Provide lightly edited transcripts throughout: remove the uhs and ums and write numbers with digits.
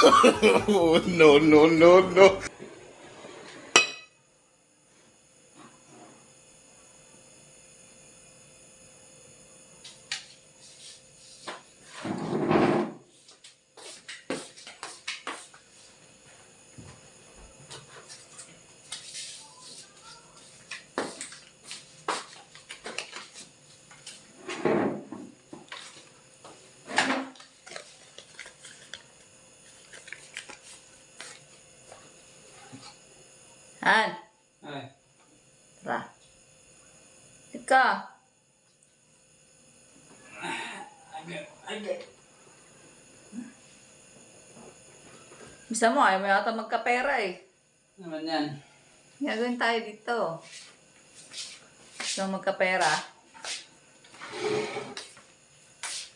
No, no, no, no. Han, Ay, tara. Ika. Bisa mo, ayaw mo yata magkapera eh. naman yan. Gagawin tayo dito. Gusto mo magkapera?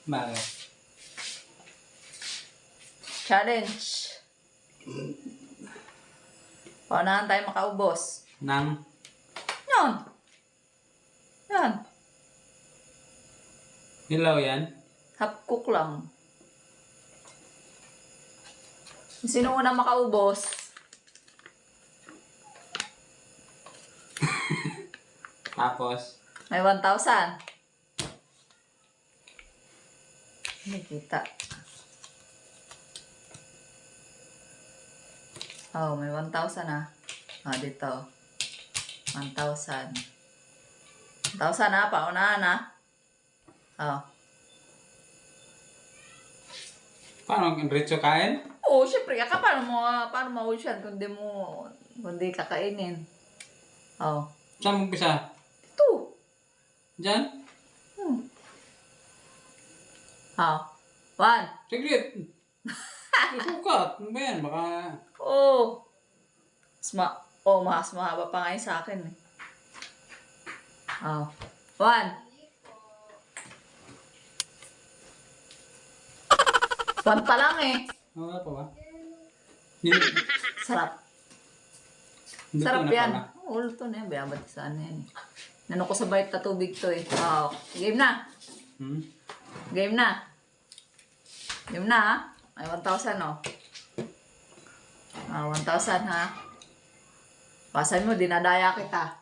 Bakit? Challenge. Paunahan tayo makaubos. Nang? Yan. Yan. Hilaw yan? Half cook lang. Sino una makaubos? Tapos? May 1,000. Hindi kita. Oh, may 1,000 ah. Oh, dito. 1,000. 1,000 ah, paunahan ah. Oh. Paano? Diretso kain? Oo, syempre. Paano mauwi yan kung di kakainin? Oh. Saan mo umpisa? Ito. Diyan? Oh. 1. Saglit! Susukat! Ano ba yan? Baka... Oh. Mas mahaba pa nga yun sa akin eh. Oh. 1. 1 pa lang eh. Wala pa ba? Sarap. Luto Sarap na yan. pala. Oo, luto na yan. Bayabad saan na yan eh. Nano ko sa bayat na tubig to eh. Oh. Game na. Hmm? Game na. Game na ha. May 1,000 oh. 1,000 ha. Pasan mo, dinadaya kita.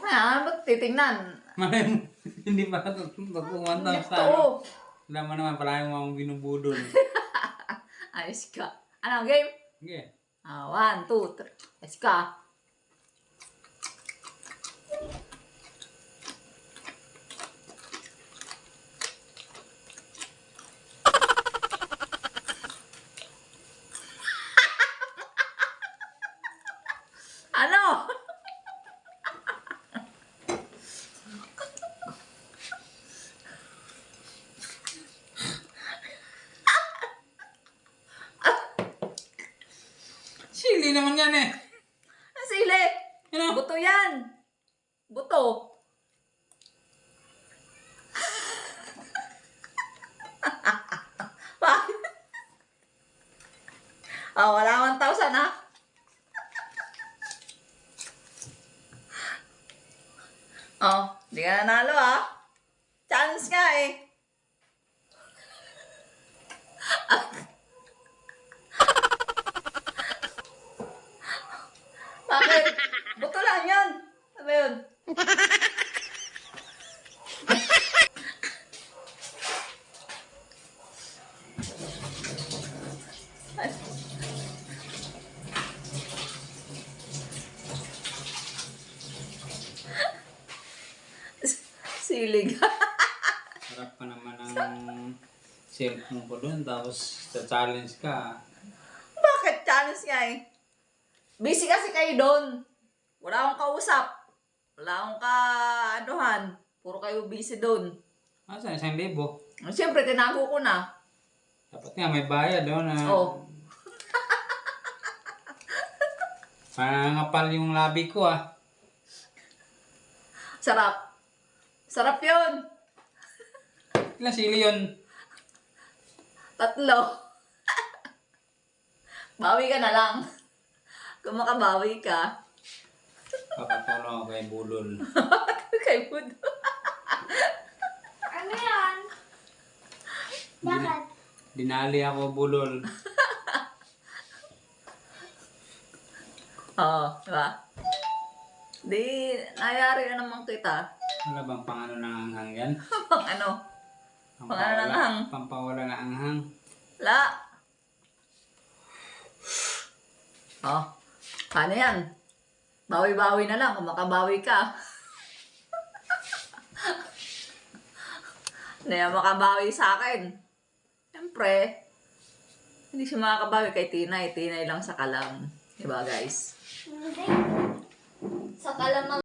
Ba't titingnan? Malay mo, hindi pa ito pagpungan sa Ito. Alam mo naman, pala yung mga binubudol. Ayos ka. Ano, game? Sige. 1, 2, 3. Ayos ka. Ano? Sili naman yan eh. Ang sili. Ano? Buto yan. Buto. Bakit? Wala 1,000 ha? Di ka nanalo ha? Challenge nga eh. Bakit? Buto lang yan. Ano ba yun? Silig. Sarap pa naman ang cellphone ko doon. Tapos sa-challenge ka. Bakit challenge nga eh? Busy kasi kayo doon. Wala akong kausap. Wala akong ka-anuhan. Puro kayo busy doon. Asa, 1,000. Siyempre, tinago ko na. Dapat nga may bayad doon. Oh. Pangapal yung labi ko ah. Sarap. Sarap yun. Ilang sili yun? 3. Bawi ka na lang. Kung makabawi ka. Papatulong ako kay Budol. Kay Budo. Ano yan? Bakit? Dinali ako bulol. Oo, diba? Di, nayari na naman kita. Wala bang pang ano ng anghang yan? Pang ano? Pang ano ng hang? Pampawala ng anghang. La. Oh, paano yan? Bawi-bawi na lang kung makabawi ka. Hindi yan makabawi sa akin. Siyempre, hindi siya makakabawi kay Tinay. Tinay lang sa kalam. Diba guys? Sa kalamang